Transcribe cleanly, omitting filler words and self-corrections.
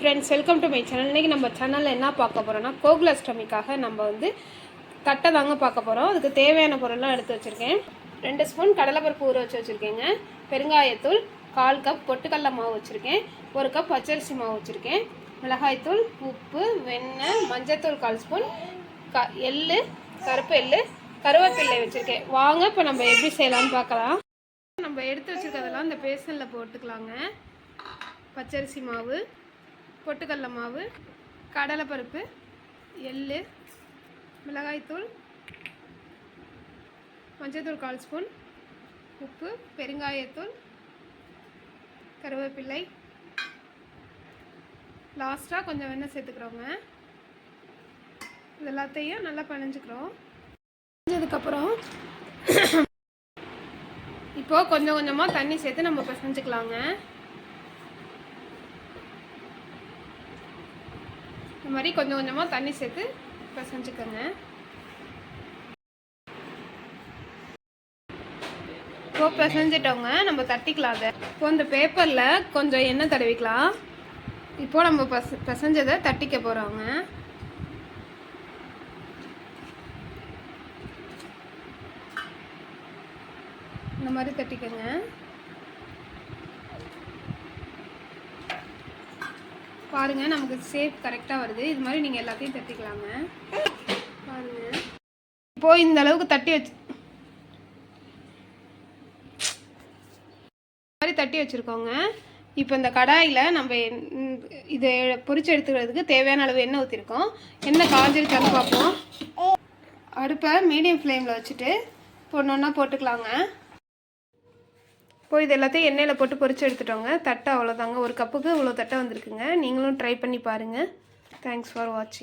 Friends, welcome to my channel. இன்றைக்கி நம்ம சேனலில் என்ன பார்க்க போகிறோன்னா, கோகுலாஷ்டமிக்காக நம்ம வந்து தட்டை தாங்க பார்க்க போகிறோம். அதுக்கு தேவையான பொருள்லாம் எடுத்து வச்சுருக்கேன். 2 ஸ்பூன் கடலைப்பருப்பு ஊற வச்சு வச்சுருக்கேங்க. பெருங்காயத்தூள் 1/4 கப் பொட்டுக்கடலை மாவு வச்சுருக்கேன். 1 கப் பச்சரிசி மாவு வச்சுருக்கேன். மிளகாய்த்தூள், உப்பு, வெண்ணெய், மஞ்சத்தூள் 1/4 ஸ்பூன், எள்ளு, கருப்பு எள்ளு, கருவேப்பிலை வச்சுருக்கேன். வாங்க இப்போ நம்ம எப்படி செய்யலாம்னு பார்க்கலாம். நம்ம எடுத்து வச்சுருக்கிறதெல்லாம் இந்த பேசனில் போட்டுக்கலாங்க. பச்சரிசி மாவு, பொட்டுக்கடலை மாவு, கடலைப்பருப்பு, எள்ளு, மிளகாய்த்தூள், மஞ்சத்தூள் 1/4 ஸ்பூன், உப்பு, பெருங்காயத்தூள், கருவேப்பிலை, லாஸ்ட்டாக கொஞ்சம் வெண்ணெய் சேர்த்துக்கிறோங்க. இது எல்லாத்தையும் நல்லா பிணைஞ்சிக்கிறோம். பிணைஞ்சதுக்கப்புறம் இப்போது கொஞ்சம் கொஞ்சமாக தண்ணி சேர்த்து நம்ம பிசைஞ்சிக்கலாங்க. இந்த மாதிரி கொஞ்சம் கொஞ்சமாக தண்ணி சேர்த்து பிசைஞ்சுக்கோங்க. இப்போ பிசைஞ்சிட்டோங்க, நம்ம தட்டிக்கலாம். அதை இப்போ இந்த பேப்பரில் கொஞ்சம் எண்ணெய் தடவிக்கலாம். இப்போது நம்ம பிசைஞ்சதை தட்டிக்க போகிறோங்க. இந்த மாதிரி தட்டிக்கோங்க. பாருங்கள், நமக்கு ஷேப் கரெக்டாக வருது. இது மாதிரி நீங்கள் எல்லாத்தையும் தட்டிக்கலாங்க. பாருங்கள், இப்போது இந்த அளவுக்கு தட்டி வச்சுருக்கோங்க. இப்போ இந்த கடாயில் நம்ம இதை பொரிச்சு எடுத்துக்கிறதுக்கு தேவையான அளவு எண்ணெய் ஊற்றிருக்கோம். எண்ணெய் காஞ்சிருச்சான்னு பார்ப்போம். அடுப்பை மீடியம் ஃப்ளேமில் வச்சுட்டு ஒன்று ஒன்றா போட்டுக்கலாங்க. இப்போ இது எல்லாத்தையும் எண்ணெயில் போட்டு பொரிச்சு எடுத்துட்டோங்க. தட்டை அவ்வளோதாங்க. 1 கப்புக்கு இவ்வளோ தட்டை வந்திருக்குங்க. நீங்களும் ட்ரை பண்ணி பாருங்கள். தேங்க்ஸ் ஃபார் வாட்சிங்.